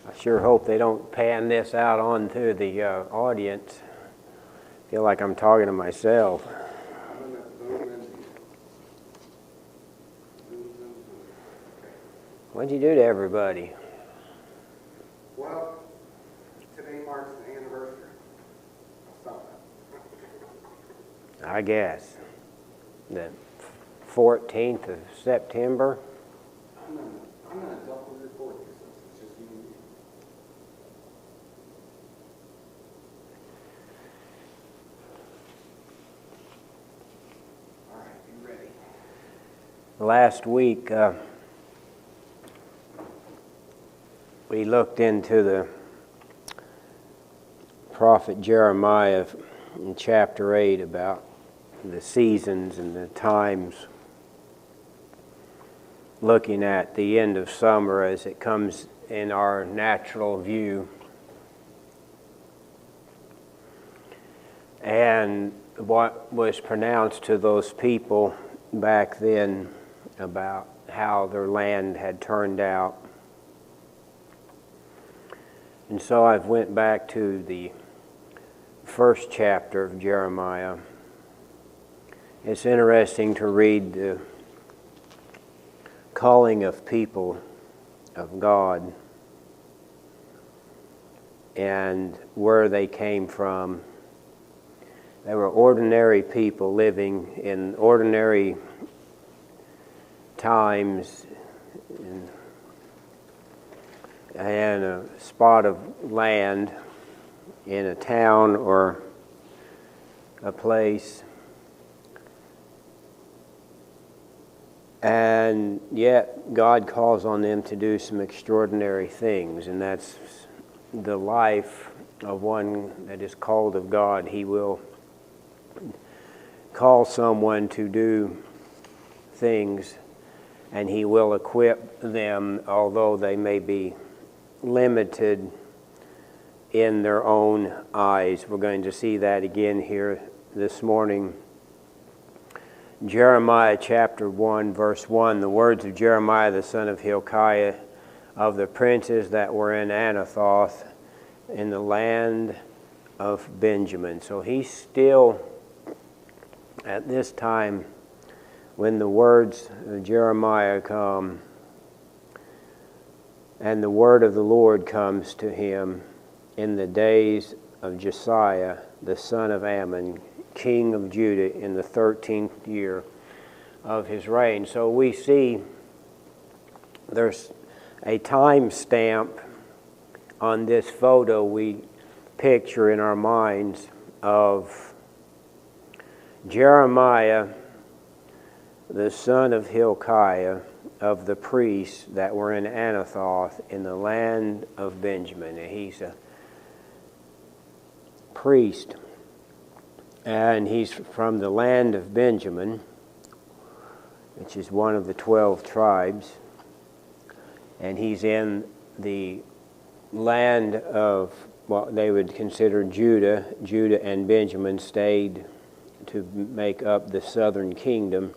I sure hope they don't pan this out onto the audience. I feel like I'm talking to myself. What'd you do to everybody? Well, today marks the anniversary of something. I guess. The 14th of September. I'm going to double report this since it's just you and me. All right, you ready? Last week, we looked into the prophet Jeremiah in chapter 8 about the seasons and the times, looking at the end of summer as it comes in our natural view, and what was pronounced to those people back then about how their land had turned out. And so I've went back to the first chapter of Jeremiah. It's interesting to read the calling of people of God and where they came from. They were ordinary people living in ordinary times in a spot of land in a town or a place. And yet God calls on them to do some extraordinary things, and that's the life of one that is called of God. He will call someone to do things, and He will equip them, although they may be limited in their own eyes. We're going to see that again here this morning. Jeremiah chapter 1, verse 1, the words of Jeremiah the son of Hilkiah, of the princes that were in Anathoth in the land of Benjamin. So he's still, at this time, when the words of Jeremiah come, and the word of the Lord comes to him in the days of Josiah, the son of Ammon, king of Judah, in the 13th year of his reign. So we see there's a time stamp on this photo we picture in our minds of Jeremiah, the son of Hilkiah, of the priests that were in Anathoth in the land of Benjamin. And he's a priest, and he's from the land of Benjamin, which is one of the 12 tribes, and he's in the land of what they would consider Judah. Judah and Benjamin stayed to make up the southern kingdom.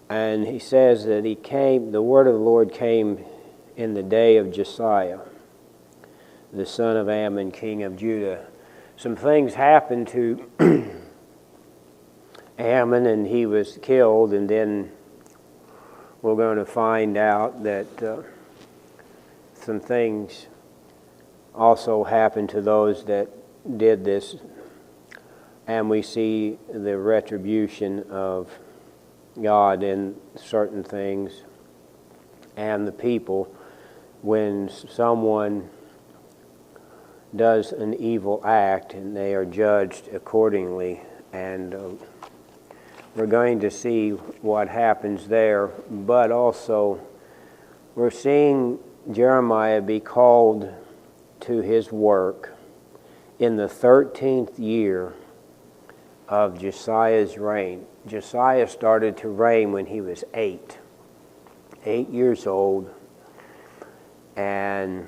And he says that the word of the Lord came in the day of Josiah, the son of Ammon, king of Judah. Some things happened to Ammon, and he was killed, and then we're going to find out that some things also happened to those that did this, and we see the retribution of God in certain things and the people when someone does an evil act, and they are judged accordingly. And we're going to see what happens there, but also we're seeing Jeremiah be called to his work in the 13th year of Josiah's reign. Josiah started to reign when he was 8 years old, and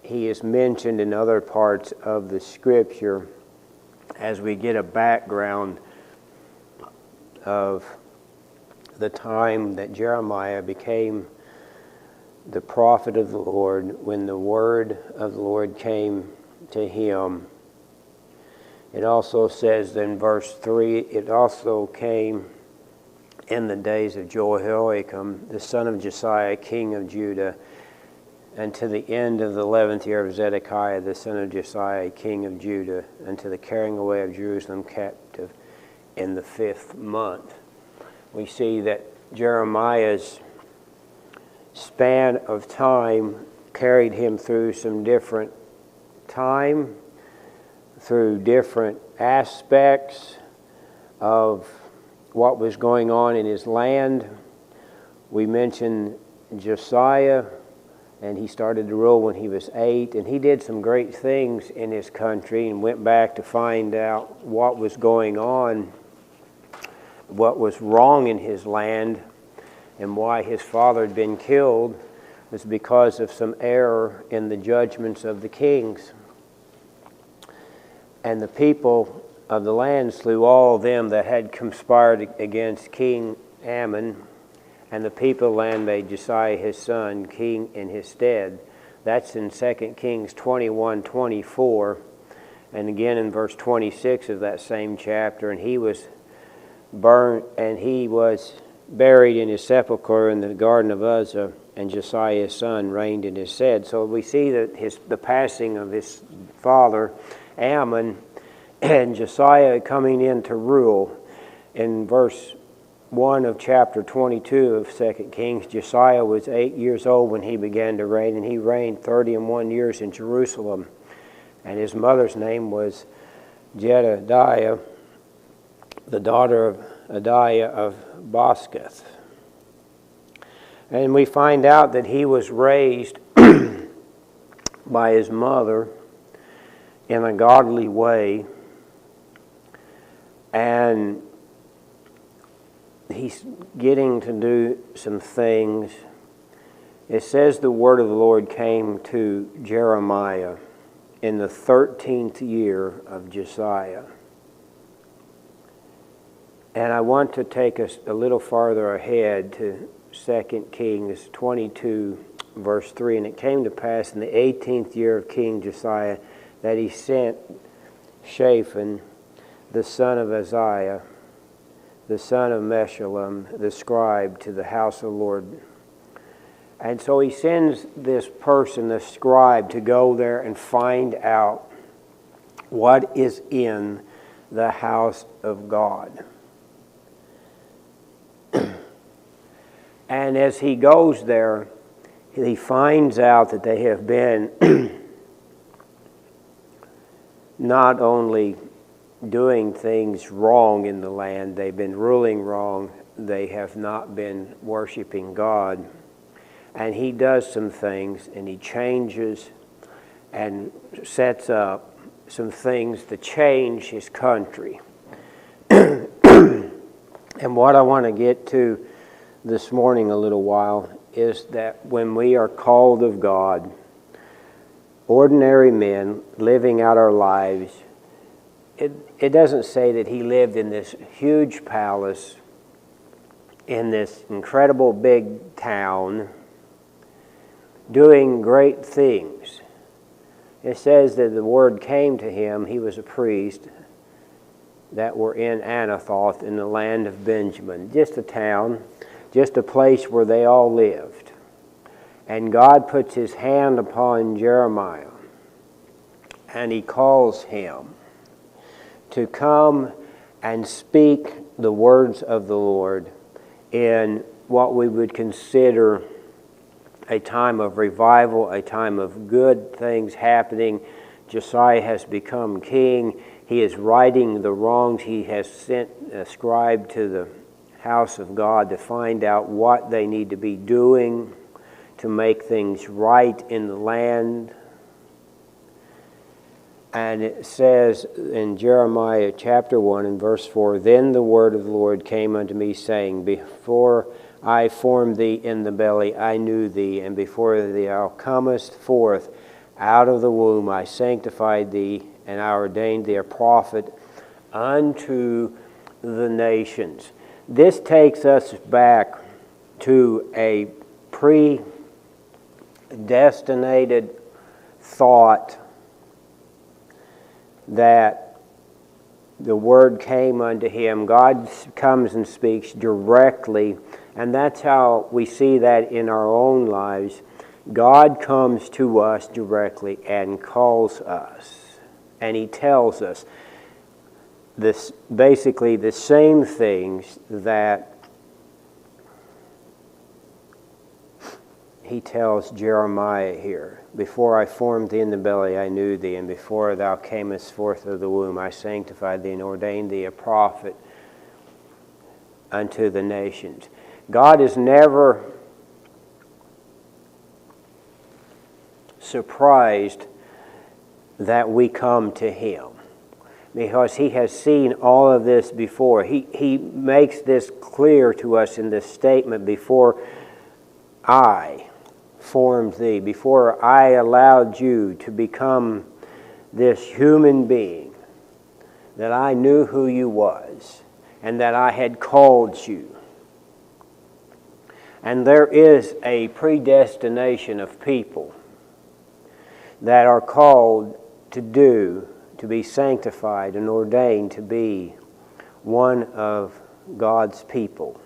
he is mentioned in other parts of the scripture as we get a background of the time that Jeremiah became the prophet of the Lord, when the word of the Lord came to him. It also says in verse 3, it also came in the days of Jehoiakim, the son of Josiah, king of Judah, and to the end of the 11th year of Zedekiah, the son of Josiah, king of Judah, and to the carrying away of Jerusalem captive in the 5th month. We see that Jeremiah's span of time carried him through some different time, through different aspects of what was going on in his land. We mentioned Josiah, and he started to rule when he was 8, and he did some great things in his country and went back to find out what was going on, what was wrong in his land, and why his father had been killed was because of some error in the judgments of the kings. And the people of the land slew all of them that had conspired against King Ammon, and the people of the land made Josiah his son king in his stead. That's in 2 Kings 21:24, and again in verse 26 of that same chapter. And he was burnt, and he was buried in his sepulchre in the garden of Uzzah, and Josiah his son reigned in his stead. So we see that the passing of his father Ammon and Josiah coming in to rule. In verse 1 of chapter 22 of 2 Kings, Josiah was 8 years old when he began to reign, and he reigned 31 years in Jerusalem. And his mother's name was Jedediah, the daughter of Adiah of Bosketh. And we find out that he was raised by his mother in a godly way, and he's getting to do some things. It says the word of the Lord came to Jeremiah in the 13th year of Josiah. And I want to take us a little farther ahead to 2 Kings 22, verse 3. And it came to pass in the 18th year of King Josiah that he sent Shaphan, the son of Uzziah, the son of Meshullam, the scribe, to the house of the Lord. And so he sends this person, the scribe, to go there and find out what is in the house of God. And as he goes there, he finds out that they have been not only doing things wrong in the land, they've been ruling wrong, they have not been worshiping God. And he does some things, and he changes and sets up some things to change his country. And what I want to get to this morning a little while is that when we are called of God, ordinary men living out our lives, it doesn't say that he lived in this huge palace in this incredible big town doing great things. It says that the word came to him, he was a priest, that were in Anathoth in the land of Benjamin. Just a town, just a place where they all lived. And God puts his hand upon Jeremiah, and he calls him to come and speak the words of the Lord in what we would consider a time of revival, a time of good things happening. Josiah has become king. He is righting the wrongs. He has sent a scribe to the house of God to find out what they need to be doing to make things right in the land. And it says in Jeremiah chapter 1 and verse 4, "Then the word of the Lord came unto me, saying, Before I formed thee in the belly, I knew thee, and before thou comest forth out of the womb, I sanctified thee, and I ordained thee a prophet unto the nations." This takes us back to a pre-Exodus destinated thought that the Word came unto him. God comes and speaks directly, and that's how we see that in our own lives. God comes to us directly and calls us, and He tells us this, basically the same things that He tells Jeremiah here. Before I formed thee in the belly, I knew thee, and before thou camest forth of the womb, I sanctified thee and ordained thee a prophet unto the nations. God is never surprised that we come to Him, because He has seen all of this before. He makes this clear to us in this statement: before I formed thee, before I allowed you to become this human being, that I knew who you was and that I had called you. And there is a predestination of people that are called to be sanctified and ordained to be one of God's people.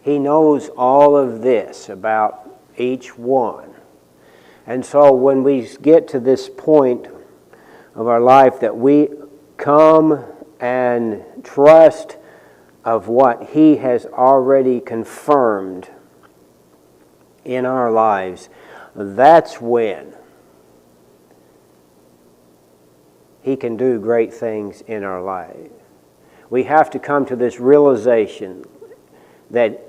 He knows all of this about each one. And so when we get to this point of our life that we come and trust of what He has already confirmed in our lives, that's when He can do great things in our life. We have to come to this realization that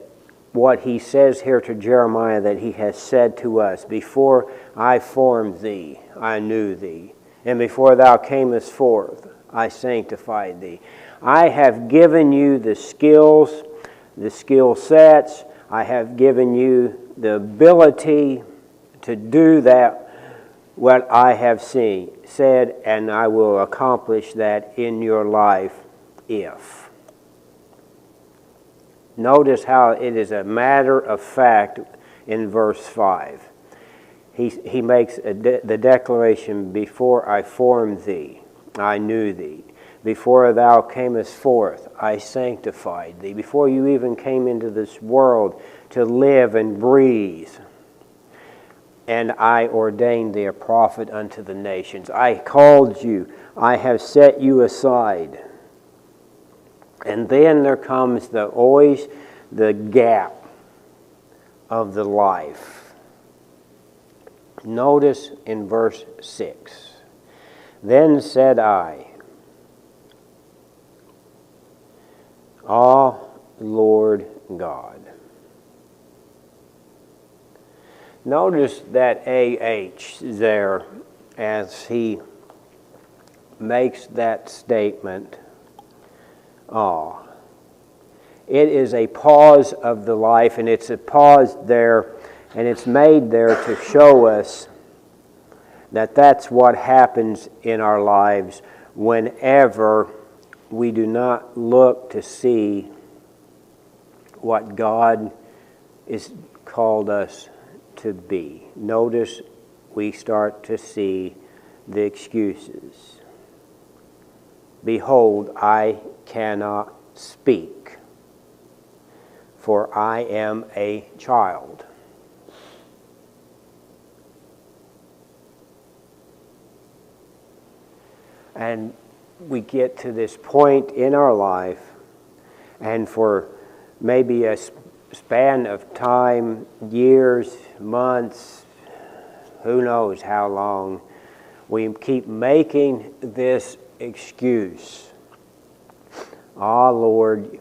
what He says here to Jeremiah, that He has said to us: before I formed thee, I knew thee, and before thou camest forth, I sanctified thee. I have given you the skills, the skill sets. I have given you the ability to do that, what I have said, and I will accomplish that in your life if. Notice how it is a matter of fact in verse 5. He makes the declaration: before I formed thee, I knew thee. Before thou camest forth, I sanctified thee. Before you even came into this world to live and breathe, and I ordained thee a prophet unto the nations. I called you. I have set you aside. And then there comes always the gap of the life. Notice in verse 6. Then said I, Ah, Lord God. Notice that AH there as he makes that statement. It is a pause of the life, and it's a pause there, and it's made there to show us that that's what happens in our lives whenever we do not look to see what God is called us to be. Notice we start to see the excuses. Behold, I cannot speak, for I am a child. And we get to this point in our life, and for maybe a span of time, years, months, who knows how long, we keep making this excuse. Ah, Lord,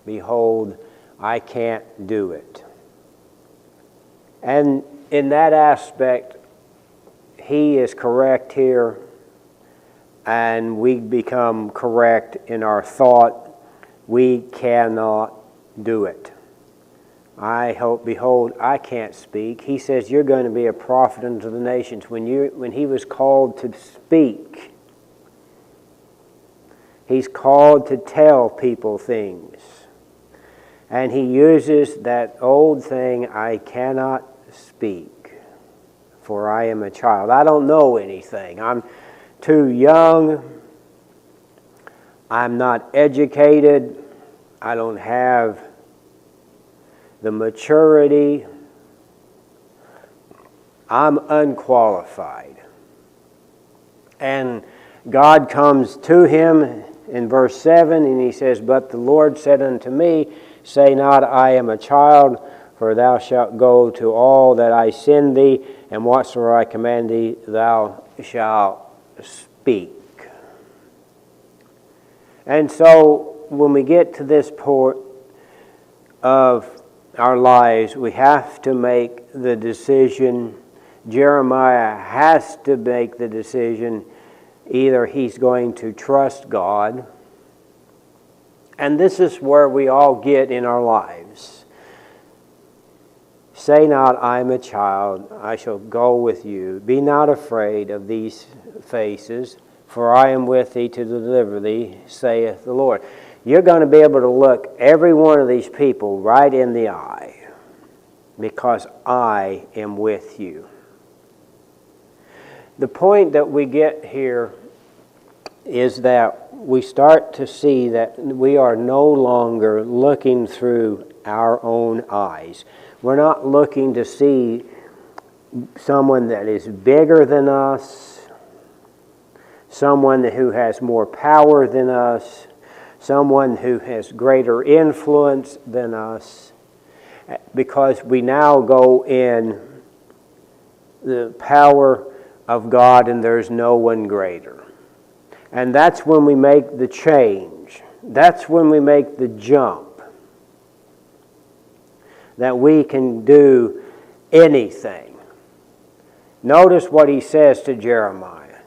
behold, I can't do it. And in that aspect, He is correct here, and we become correct in our thought. We cannot do it. Behold, I can't speak. He says, you're going to be a prophet unto the nations. When he was called to speak, he's called to tell people things. And he uses that old thing, I cannot speak, for I am a child. I don't know anything. I'm too young. I'm not educated. I don't have the maturity. I'm unqualified. And God comes to him in verse 7, and he says, But the Lord said unto me, Say not, I am a child, for thou shalt go to all that I send thee, and whatsoever I command thee, thou shalt speak. And so, when we get to this point of our lives, we have to make the decision. Jeremiah has to make the decision. Either he's going to trust God, and this is where we all get in our lives. Say not, I am a child, I shall go with you. Be not afraid of these faces, for I am with thee to deliver thee, saith the Lord. You're going to be able to look every one of these people right in the eye, because I am with you. The point that we get here is that we start to see that we are no longer looking through our own eyes. We're not looking to see someone that is bigger than us, someone who has more power than us, someone who has greater influence than us, because we now go in the power of God, and there's no one greater. And that's when we make the change. That's when we make the jump. That we can do anything. Notice what he says to Jeremiah.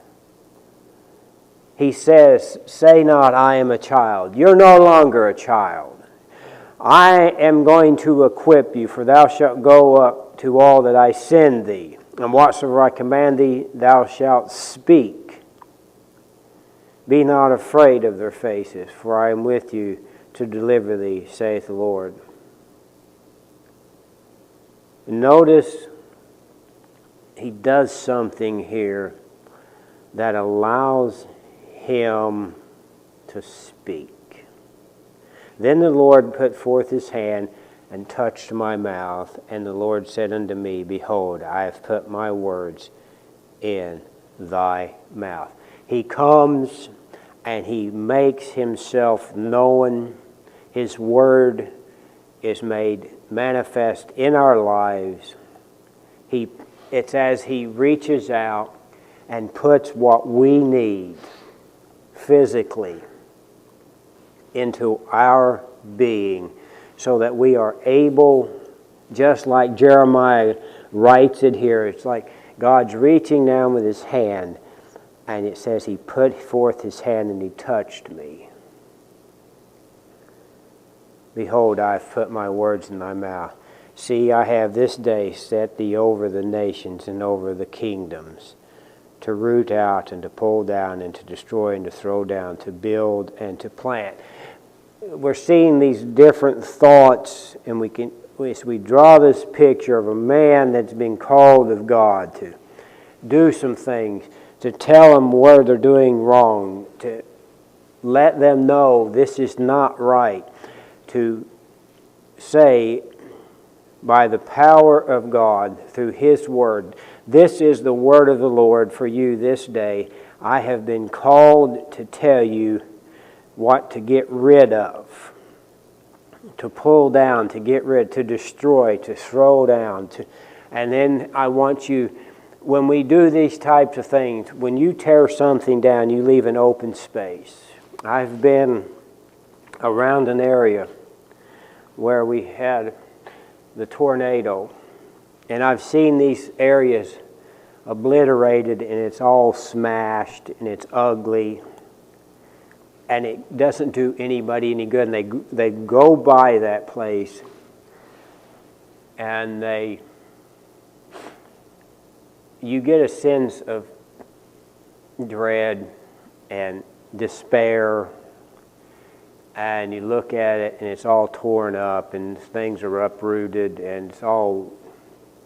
He says, Say not, I am a child. You're no longer a child. I am going to equip you, for thou shalt go up to all that I send thee. And whatsoever I command thee, thou shalt speak. Be not afraid of their faces, for I am with you to deliver thee, saith the Lord. Notice he does something here that allows him to speak. Then the Lord put forth his hand and touched my mouth, and the Lord said unto me, Behold, I have put my words in thy mouth. He comes and he makes himself known. His word is made manifest in our lives. It's as he reaches out and puts what we need physically into our being, so that we are able, just like Jeremiah writes it here, it's like God's reaching down with his hand, and it says he put forth his hand and he touched me. Behold, I have put my words in thy mouth. See, I have this day set thee over the nations and over the kingdoms, to root out and to pull down and to destroy and to throw down, to build and to plant. We're seeing these different thoughts, and we draw this picture of a man that's been called of God to do some things, to tell them where they're doing wrong, to let them know this is not right, to say by the power of God through his word, this is the word of the Lord for you this day. I have been called to tell you what to get rid of, to pull down, to get rid, to destroy, to throw down. And then I want you, when we do these types of things, when you tear something down, you leave an open space. I've been around an area where we had the tornado, and I've seen these areas obliterated, and it's all smashed, and it's ugly, and it doesn't do anybody any good. And they go by that place, and you get a sense of dread and despair, and you look at it and it's all torn up and things are uprooted and it's all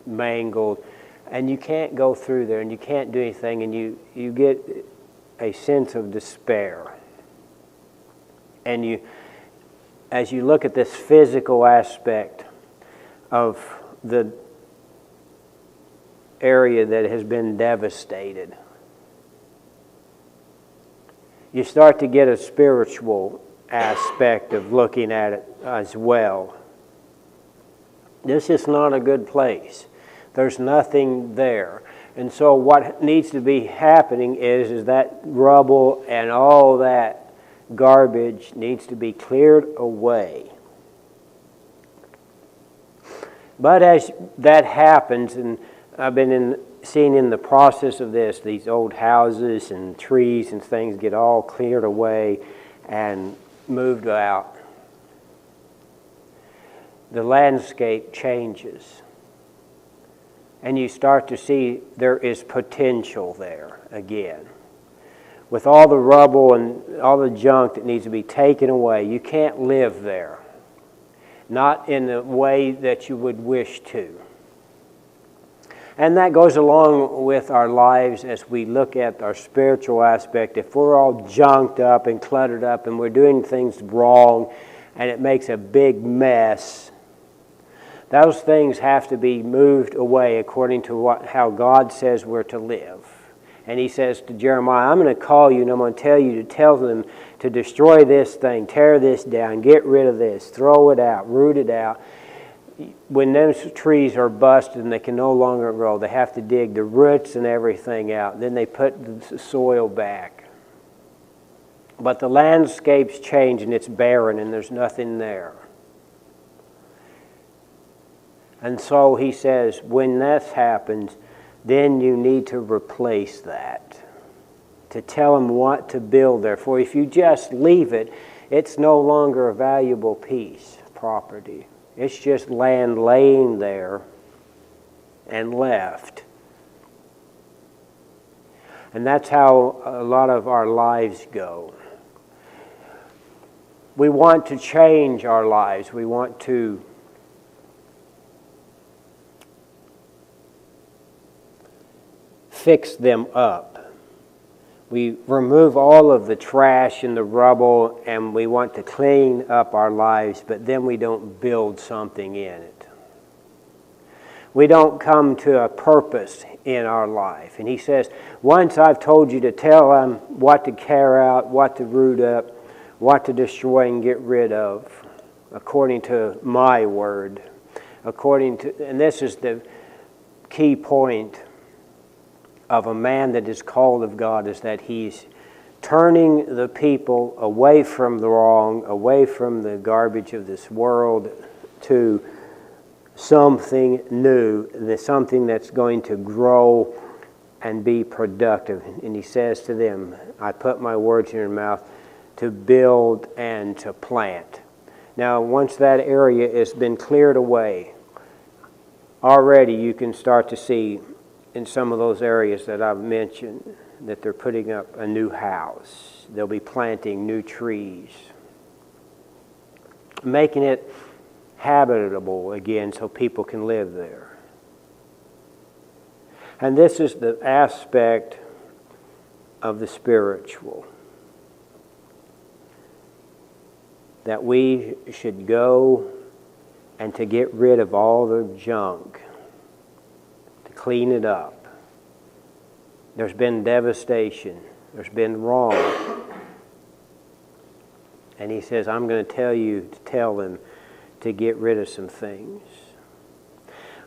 mangled, and you can't go through there, and you can't do anything, and you get a sense of despair. And as you look at this physical aspect of the area that has been devastated, you start to get a spiritual aspect of looking at it as well. This is not a good place. There's nothing there. And so what needs to be happening is that rubble and all that garbage needs to be cleared away. But as that happens, and I've been seeing in the process of this, these old houses and trees and things get all cleared away and moved out. The landscape changes. And you start to see there is potential there again. With all the rubble and all the junk that needs to be taken away, you can't live there. Not in the way that you would wish to. And that goes along with our lives as we look at our spiritual aspect. If we're all junked up and cluttered up and we're doing things wrong and it makes a big mess, those things have to be moved away according to how God says we're to live. And he says to Jeremiah, I'm going to call you and I'm going to tell them to destroy this thing, tear this down, get rid of this, throw it out, root it out. When those trees are busted and they can no longer grow, they have to dig the roots and everything out. Then they put the soil back. But the landscape's changed and it's barren and there's nothing there. And so he says, when this happens, then you need to replace that. To tell them what to build there. For if you just leave it, it's no longer a valuable piece of property. It's just land laying there and left. And that's how a lot of our lives go. We want to change our lives. We want to fix them up. We remove all of the trash and the rubble and we want to clean up our lives, but then we don't build something in it. We don't come to a purpose in our life. And he says, once I've told you to tell them what to carry out, what to root up, what to destroy and get rid of, according to my word, and this is the key point of a man that is called of God, is that he's turning the people away from the wrong, away from the garbage of this world, to something new, something that's going to grow and be productive. And he says to them, I put my words in your mouth to build and to plant. Now, once that area has been cleared away, already you can start to see in some of those areas that I've mentioned that they're putting up a new house. They'll be planting new trees, making it habitable again so people can live there. And this is the aspect of the spiritual, that we should go and to get rid of all the junk, to clean it up. There's been devastation. There's been wrong. And he says, I'm going to tell you to tell them to get rid of some things.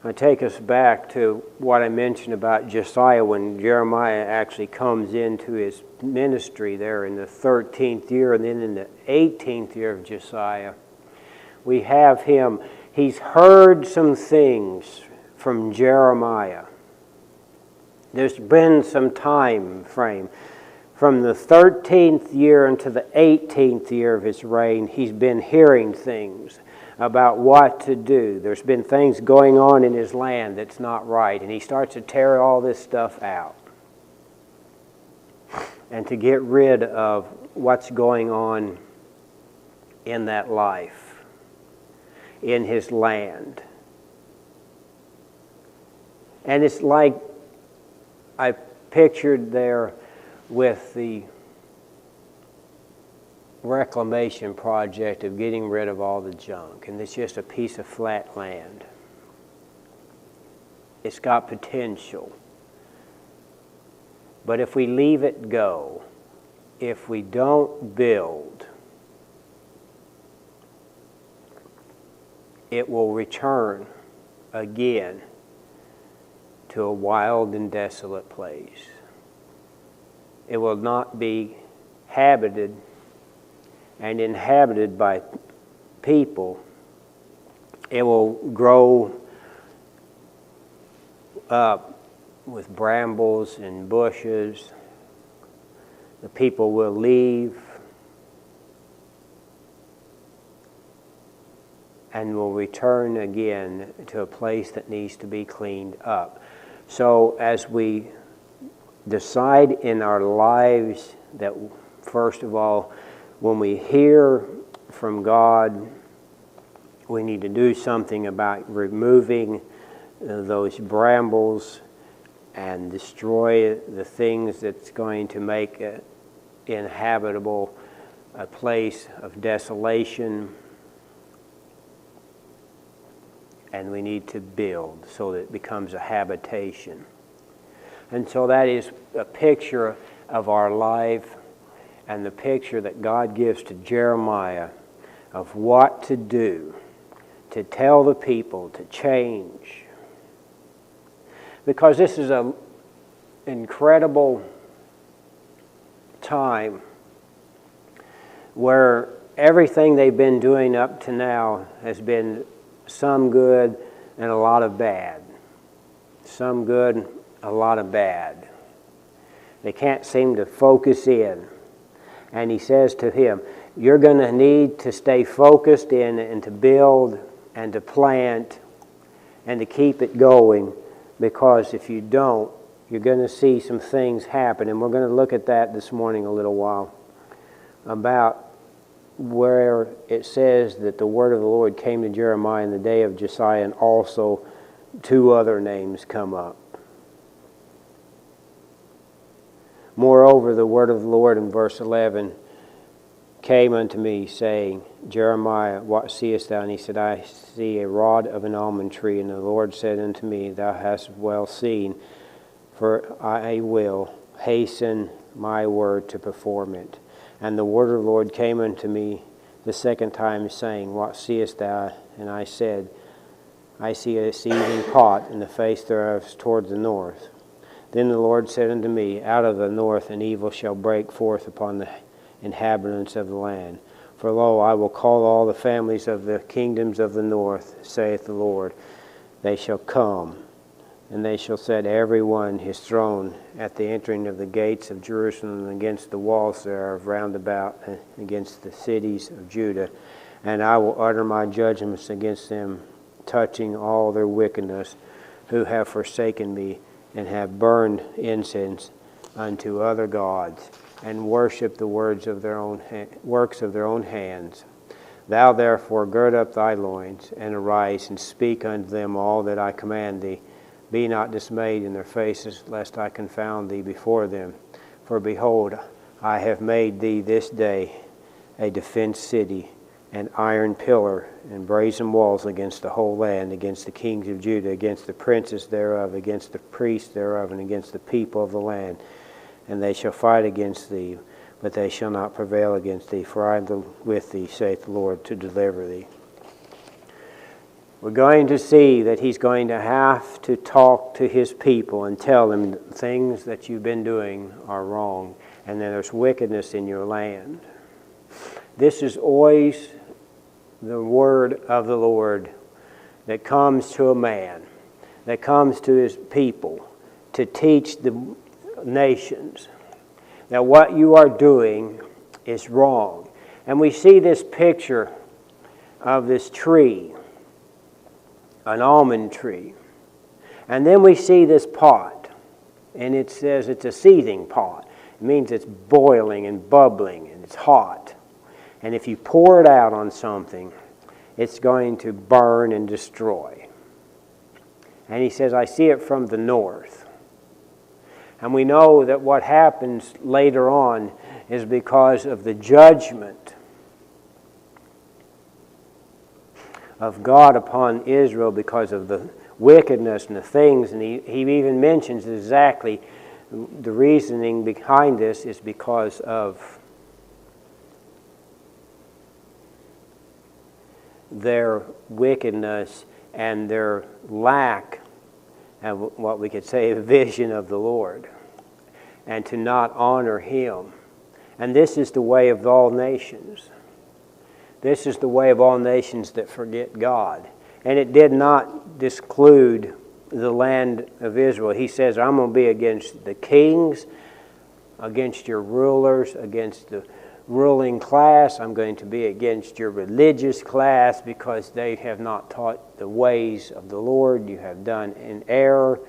I take us back to what I mentioned about Josiah when Jeremiah actually comes into his ministry there in the 13th year, and then in the 18th year of Josiah. We have him. He's heard some things from Jeremiah. There's been some time frame. From the 13th year into the 18th year of his reign, he's been hearing things about what to do. There's been things going on in his land that's not right, and he starts to tear all this stuff out and to get rid of what's going on in that life, in his land. And it's like I pictured there with the reclamation project of getting rid of all the junk, and it's just a piece of flat land. It's got potential. But if we leave it go, if we don't build, it will return again to a wild and desolate place. It will not be habited and inhabited by people. It will grow up with brambles and bushes. The people will leave and will return again to a place that needs to be cleaned up. So as we decide in our lives that, first of all, when we hear from God, we need to do something about removing those brambles and destroy the things that's going to make it inhabitable, a place of desolation. And we need to build so that it becomes a habitation. And so that is a picture of our life and the picture that God gives to Jeremiah of what to do, to tell the people to change. Because this is an incredible time where everything they've been doing up to now has been some good and a lot of bad. Some good, a lot of bad. They can't seem to focus in. And he says to him, you're going to need to stay focused in and to build and to plant and to keep it going, because if you don't, you're going to see some things happen. And we're going to look at that this morning a little while, about where it says that the word of the Lord came to Jeremiah in the day of Josiah, and also two other names come up. Moreover, the word of the Lord in verse 11 came unto me, saying, Jeremiah, what seest thou? And he said, I see a rod of an almond tree. And the Lord said unto me, thou hast well seen, for I will hasten my word to perform it. And the word of the Lord came unto me the second time, saying, what seest thou? And I said, I see a seething pot, and the face thereof is toward the north. Then the Lord said unto me, out of the north an evil shall break forth upon the inhabitants of the land. For lo, I will call all the families of the kingdoms of the north, saith the Lord. They shall come, and they shall set every one his throne at the entering of the gates of Jerusalem, against the walls thereof round about, against the cities of Judah. And I will utter my judgments against them, touching all their wickedness, who have forsaken me, and have burned incense unto other gods, and worship the works of their own hands. Thou therefore gird up thy loins, and arise, and speak unto them all that I command thee. Be not dismayed in their faces, lest I confound thee before them. For behold, I have made thee this day a defenced city, an iron pillar, and brazen walls against the whole land, against the kings of Judah, against the princes thereof, against the priests thereof, and against the people of the land. And they shall fight against thee, but they shall not prevail against thee, for I am with thee, saith the Lord, to deliver thee. We're going to see that he's going to have to talk to his people and tell them that things that you've been doing are wrong, and that there's wickedness in your land. This is always the word of the Lord that comes to a man, that comes to his people, to teach the nations that what you are doing is wrong. And we see this picture of this tree, an almond tree. And then we see this pot, and it says it's a seething pot. It means it's boiling and bubbling, and it's hot. And if you pour it out on something, it's going to burn and destroy. And he says, I see it from the north. And we know that what happens later on is because of the judgment of God upon Israel because of the wickedness and the things. And he even mentions exactly the reasoning behind this is because of their wickedness and their lack of what we could say a vision of the Lord, and to not honor Him. And this is the way of all nations. This is the way of all nations that forget God. And it did not disclude the land of Israel. He says, I'm going to be against the kings, against your rulers, against the ruling class. I'm going to be against your religious class because they have not taught the ways of the Lord. You have done in error.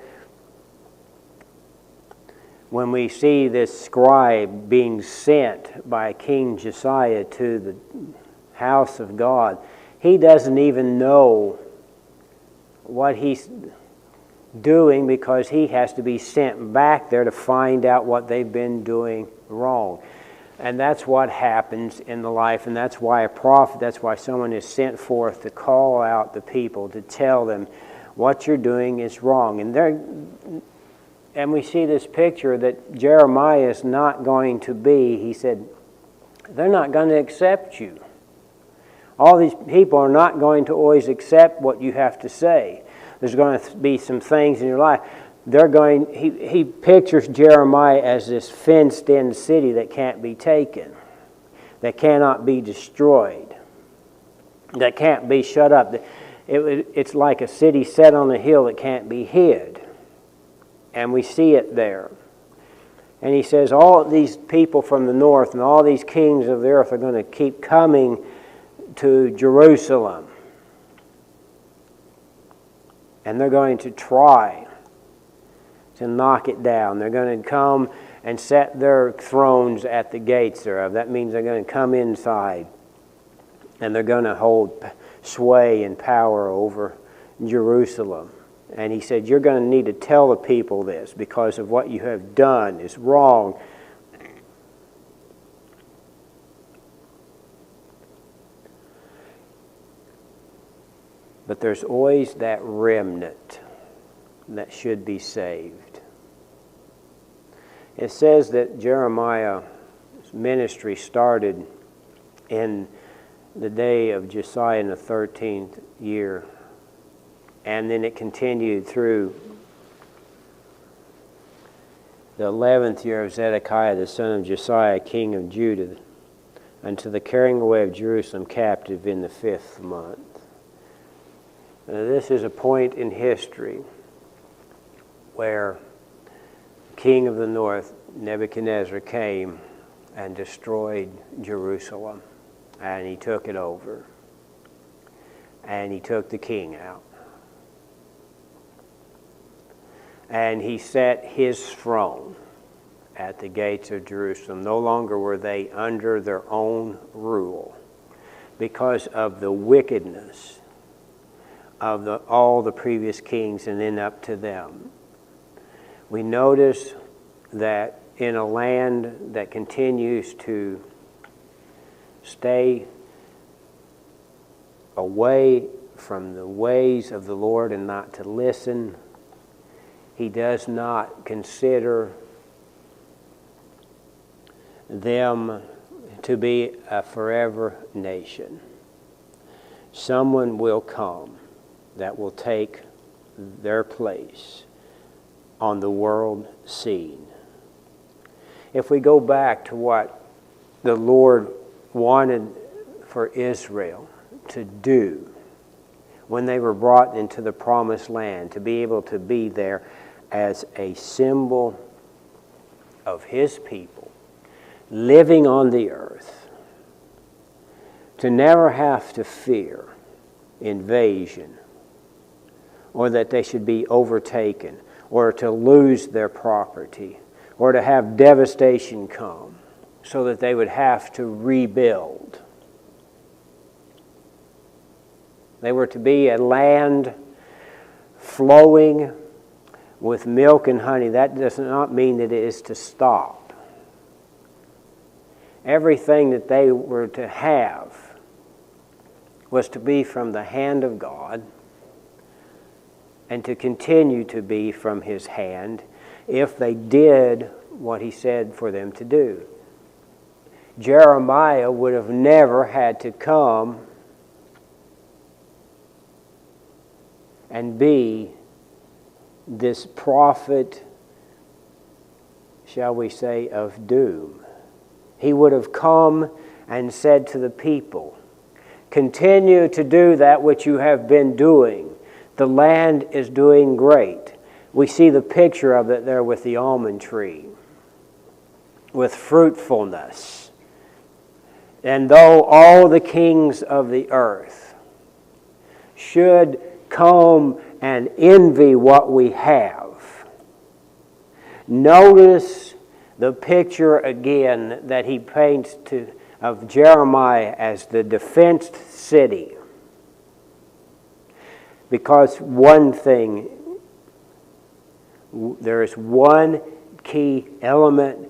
When we see this scribe being sent by King Josiah to the house of God, he doesn't even know what he's doing because he has to be sent back there to find out what they've been doing wrong. And that's what happens in the life, and that's why a prophet, that's why someone is sent forth to call out the people, to tell them what you're doing is wrong. And we see this picture that Jeremiah is not going to be, he said, they're not going to accept you. All these people are not going to always accept what you have to say. There's going to be some things in your life. He pictures Jeremiah as this fenced-in city that can't be taken, that cannot be destroyed, that can't be shut up. It's like a city set on a hill that can't be hid. And we see it there. And he says all these people from the north and all these kings of the earth are going to keep coming to Jerusalem. And they're going to try to knock it down. They're going to come and set their thrones at the gates thereof. That means they're going to come inside. And they're going to hold sway and power over Jerusalem. And he said, you're going to need to tell the people this because of what you have done is wrong. But there's always that remnant that should be saved. It says that Jeremiah's ministry started in the day of Josiah in the 13th year, and then it continued through the 11th year of Zedekiah, the son of Josiah, king of Judah, unto the carrying away of Jerusalem captive in the 5th month. Now, this is a point in history where king of the north, Nebuchadnezzar, came and destroyed Jerusalem, and he took it over, and he took the king out, and he set his throne at the gates of Jerusalem. No longer were they under their own rule because of the wickedness of all the previous kings and then up to them. We notice that in a land that continues to stay away from the ways of the Lord and not to listen, he does not consider them to be a forever nation. Someone will come that will take their place on the world scene. If we go back to what the Lord wanted for Israel to do when they were brought into the promised land, to be able to be there as a symbol of His people living on the earth, to never have to fear invasion, or that they should be overtaken, or to lose their property, or to have devastation come, so that they would have to rebuild. They were to be a land flowing with milk and honey, that does not mean that it is to stop. Everything that they were to have was to be from the hand of God and to continue to be from His hand if they did what He said for them to do. Jeremiah would have never had to come and be this prophet, shall we say, of doom. He would have come and said to the people, continue to do that which you have been doing. The land is doing great. We see the picture of it there with the almond tree, with fruitfulness. And though all the kings of the earth should come and envy what we have, notice the picture again that he paints of Jeremiah as the defenced city. Because one thing, there is one key element,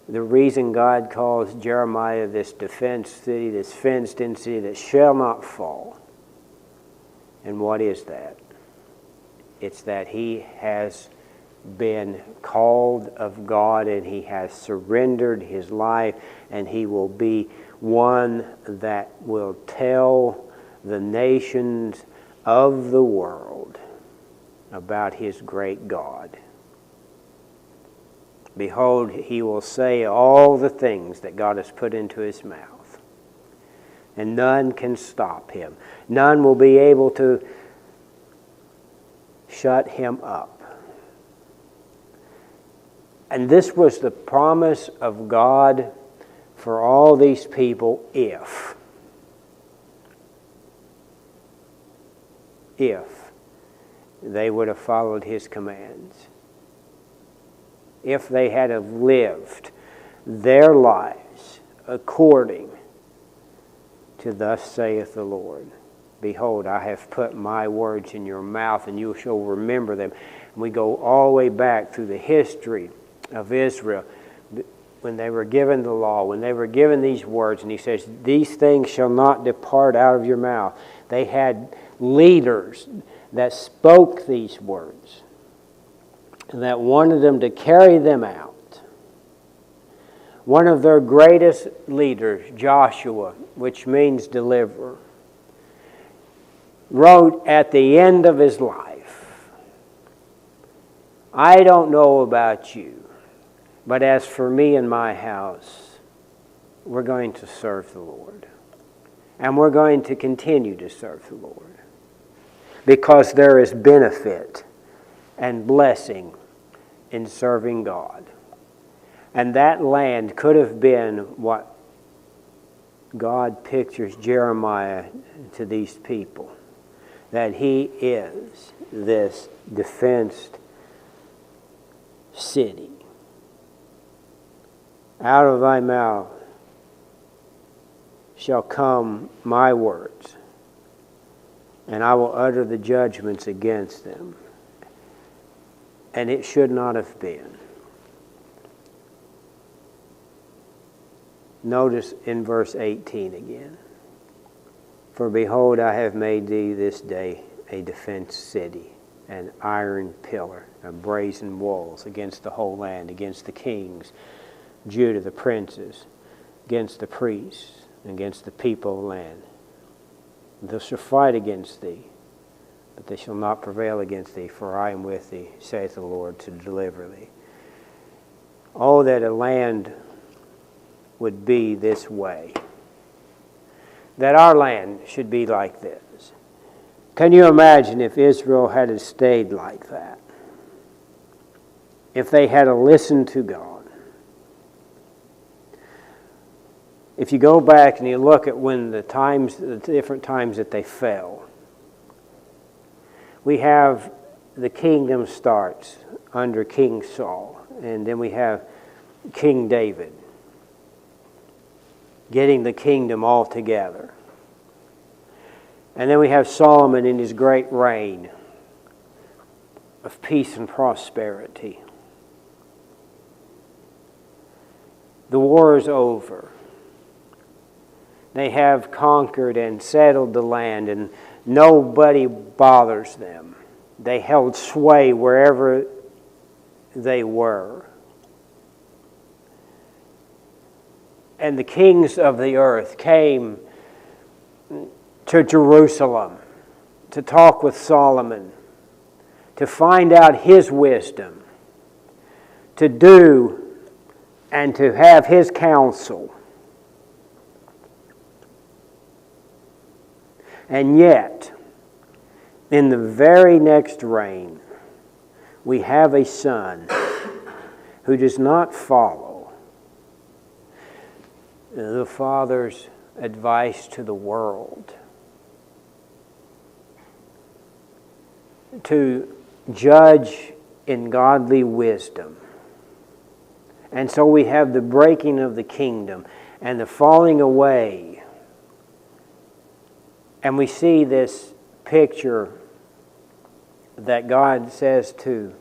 the reason God calls Jeremiah this defenced city, this fenced-in city that shall not fall. And what is that? It's that he has been called of God and he has surrendered his life, and he will be one that will tell the nations of the world about his great God. Behold, he will say all the things that God has put into his mouth, and none can stop him. None will be able to shut him up. And this was the promise of God for all these people if they would have followed his commands. If they had have lived their lives according to thus saith the Lord. Behold, I have put my words in your mouth, and you shall remember them. And we go all the way back through the history of Israel when they were given the law, when they were given these words, and he says, these things shall not depart out of your mouth. They had leaders that spoke these words and that wanted them to carry them out. One of their greatest leaders, Joshua, which means deliverer, wrote at the end of his life, I don't know about you, but as for me and my house, we're going to serve the Lord. And we're going to continue to serve the Lord. Because there is benefit and blessing in serving God. And that land could have been what God pictures Jeremiah to these people. That he is this defenced city. Out of thy mouth shall come my words, and I will utter the judgments against them. And it should not have been. Notice in verse 18 again. For behold, I have made thee this day a defenced city, an iron pillar, and brazen walls against the whole land, against the kings, Judah, the princes, against the priests, against the people of the land. They shall fight against thee, but they shall not prevail against thee, for I am with thee, saith the Lord, to deliver thee. Oh, that a land would be this way. That our land should be like this. Can you imagine if Israel had stayed like that? If they had listened to God? If you go back and you look at when the different times that they fell, we have the kingdom starts under King Saul, and then we have King David getting the kingdom all together. And then we have Solomon in his great reign, of peace and prosperity. The war is over. They have conquered and settled the land, and nobody bothers them. They held sway wherever they were. And the kings of the earth came to Jerusalem to talk with Solomon, to find out his wisdom, to do and to have his counsel. And yet, in the very next reign, we have a son who does not follow the Father's advice to the world, to judge in godly wisdom. And so we have the breaking of the kingdom and the falling away. And we see this picture that God says to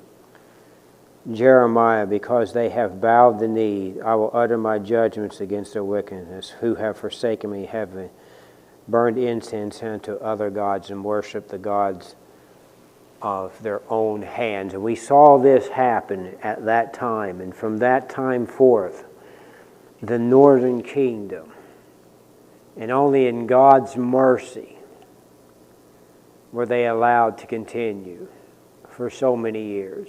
Jeremiah, because they have bowed the knee, I will utter my judgments against their wickedness, who have forsaken me, have burned incense unto other gods and worshiped the gods of their own hands. And we saw this happen at that time, and from that time forth, the northern kingdom, and only in God's mercy were they allowed to continue for so many years.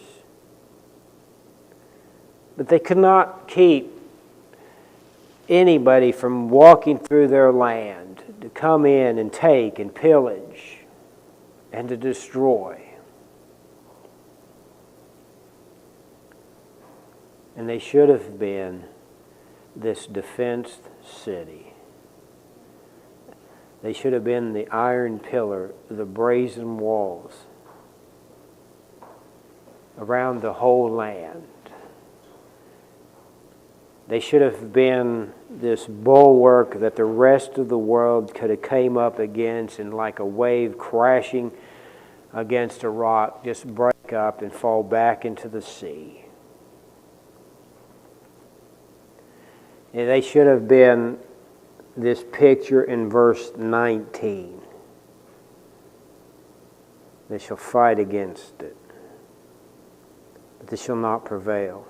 But they could not keep anybody from walking through their land to come in and take and pillage and to destroy. And they should have been this defensed city. They should have been the iron pillar, the brazen walls around the whole land. They should have been this bulwark that the rest of the world could have came up against, and like a wave crashing against a rock, just break up and fall back into the sea. And they should have been this picture in verse 19. They shall fight against it, but they shall not prevail.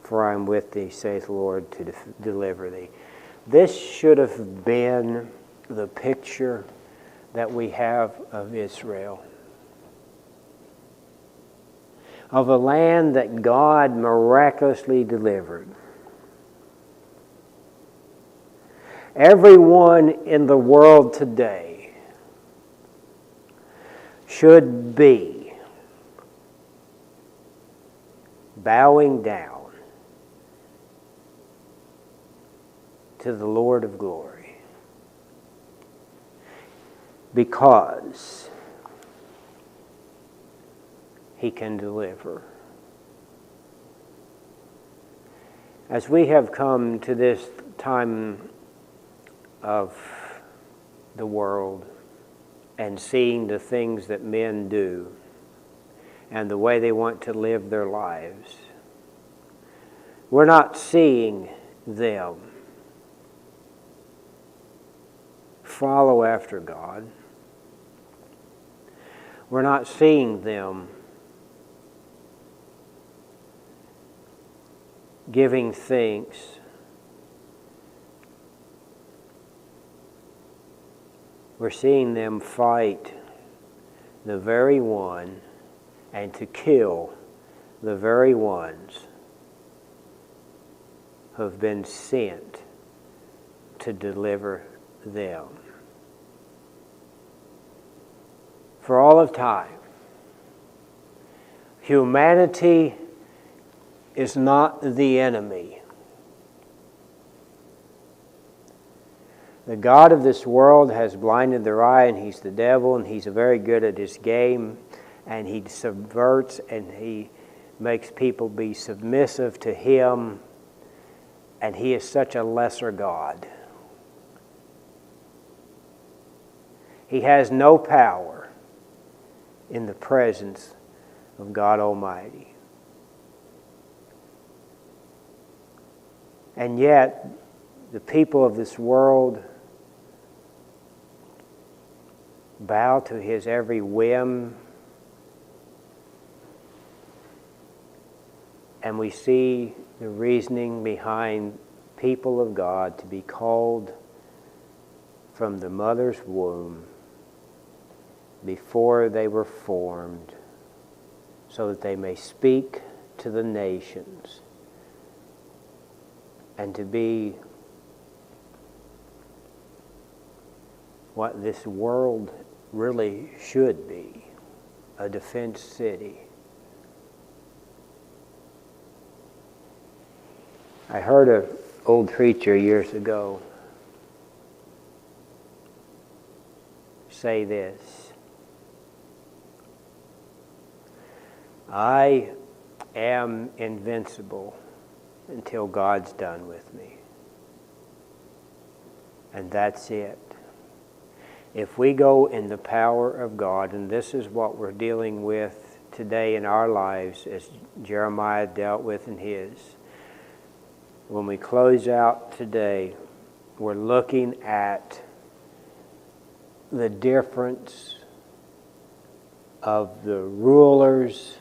For I am with thee, saith the Lord, to deliver thee. This should have been the picture that we have of Israel. Of a land that God miraculously delivered. Everyone in the world today should be bowing down to the Lord of glory, because He can deliver. As we have come to this time of the world and seeing the things that men do and the way they want to live their lives, we're not seeing them follow after God. We're not seeing them giving thanks we're seeing them fight the very one and to kill the very ones who have been sent to deliver them. For all of time, humanity is not the enemy. The God of this world has blinded their eye, and he's the devil, and he's very good at his game, and he subverts and he makes people be submissive to him, and he is such a lesser God. He has no power in the presence of God Almighty. And yet, the people of this world bow to His every whim, and we see the reasoning behind people of God to be called from the mother's womb before they were formed, so that they may speak to the nations and to be what this world really should be, a defense city. I heard an old preacher years ago say this: I am invincible until God's done with me. And that's it. If we go in the power of God, and this is what we're dealing with today in our lives, as Jeremiah dealt with in his, when we close out today, we're looking at the difference of the rulers.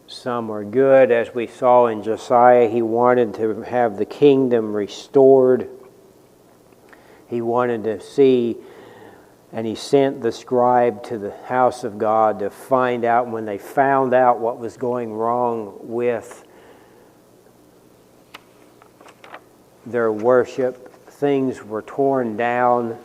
Some are good, as we saw in Josiah. He wanted to have the kingdom restored. He wanted to see, and he sent the scribe to the house of God to find out. When they found out what was going wrong with their worship, things were torn down.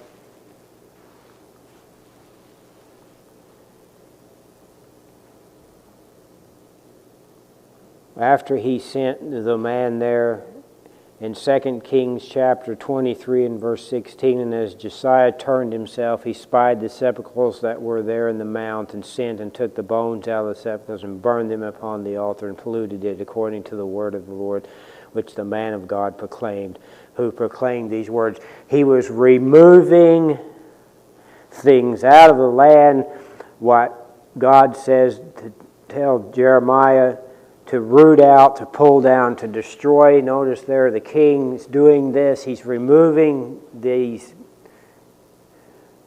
After he sent the man there, in 2 Kings chapter 23 and verse 16, and as Josiah turned himself, he spied the sepulchres that were there in the mount, and sent and took the bones out of the sepulchres and burned them upon the altar and polluted it according to the word of the Lord, which the man of God proclaimed, who proclaimed these words. He was removing things out of the land, what God says to tell Jeremiah to root out, to pull down, to destroy. Notice there the king's doing this. He's removing these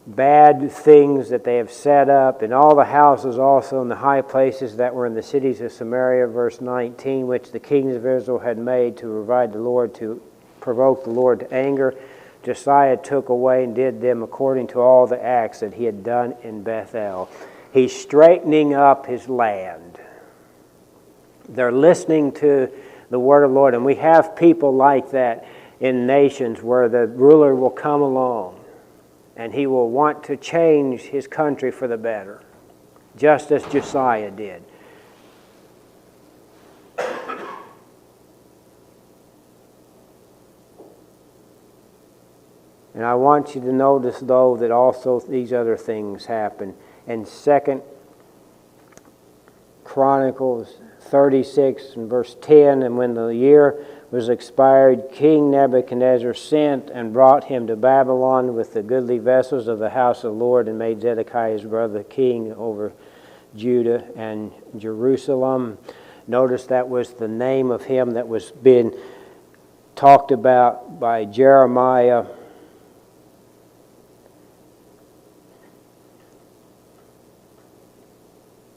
bad things that they have set up, and all the houses also in the high places that were in the cities of Samaria, verse 19, which the kings of Israel had made to provide the Lord, to provoke the Lord to anger. Josiah took away and did them according to all the acts that he had done in Bethel. He's straightening up his land. They're listening to the word of the Lord. And we have people like that in nations where the ruler will come along and he will want to change his country for the better, just as Josiah did. And I want you to notice, though, that also these other things happen. In 2 Chronicles 36 and verse 10, and when the year was expired, King Nebuchadnezzar sent and brought him to Babylon with the goodly vessels of the house of the Lord, and made Zedekiah his brother king over Judah and Jerusalem. Notice that was the name of him that was being talked about by Jeremiah.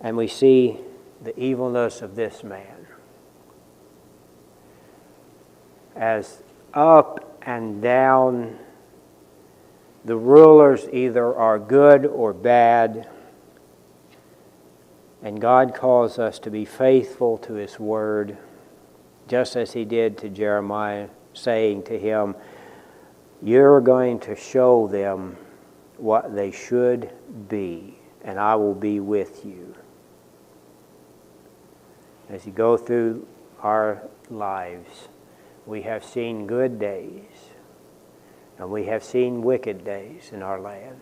And we see the evilness of this man. As up and down, the rulers either are good or bad. And God calls us to be faithful to His word, just as He did to Jeremiah, saying to him, "You're going to show them what they should be, and I will be with you." As you go through our lives, we have seen good days, and we have seen wicked days in our land.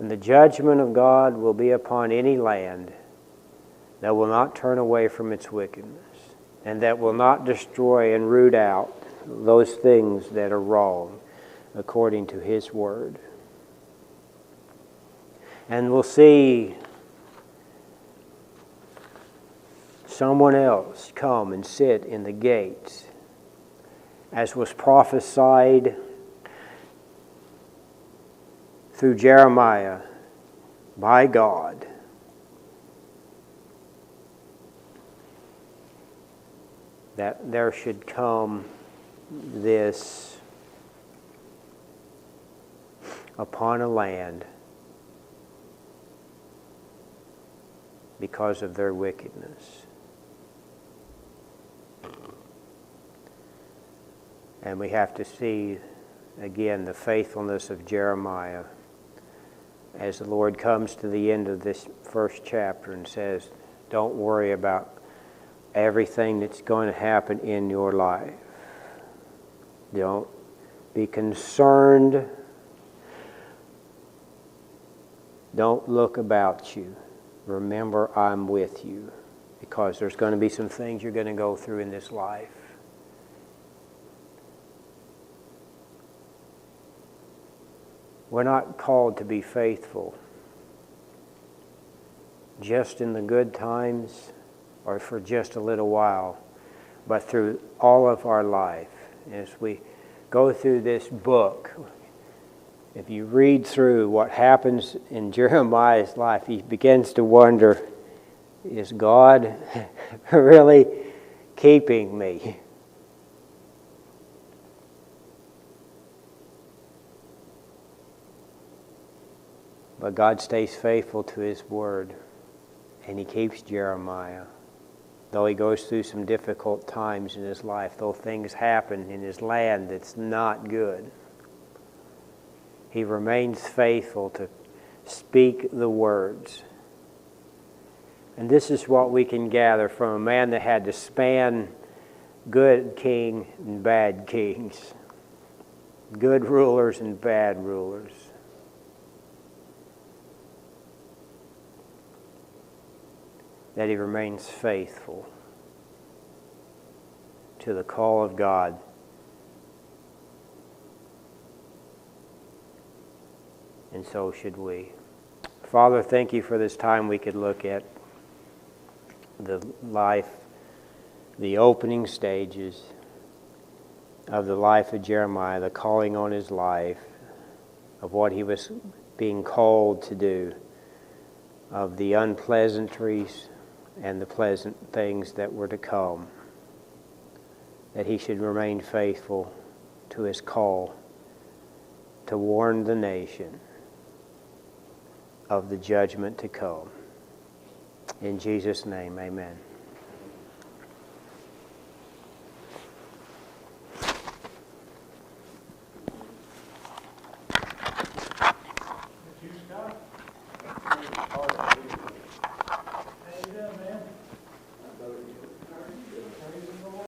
And the judgment of God will be upon any land that will not turn away from its wickedness, and that will not destroy and root out those things that are wrong according to His word. And we'll see someone else come and sit in the gates, as was prophesied through Jeremiah by God. That there should come this upon a land because of their wickedness. And we have to see again the faithfulness of Jeremiah as the Lord comes to the end of this first chapter and says, don't worry about everything that's going to happen in your life. Don't be concerned. Don't look about you. Remember, I'm with you, because there's going to be some things you're going to go through in this life. We're not called to be faithful just in the good times or for just a little while, but through all of our life. As we go through this book, if you read through what happens in Jeremiah's life, he begins to wonder, is God really keeping me? But God stays faithful to His word, and He keeps Jeremiah. Though he goes through some difficult times in his life, though things happen in his land that's not good, he remains faithful to speak the words. And this is what we can gather from a man that had to span good king and bad kings, good rulers and bad rulers. That he remains faithful to the call of God. And so should we. Father, thank you for this time we could look at the life, the opening stages of the life of Jeremiah, the calling on his life, of what he was being called to do, of the unpleasantries and the pleasant things that were to come, that he should remain faithful to his call to warn the nation of the judgment to come. In Jesus' name, amen.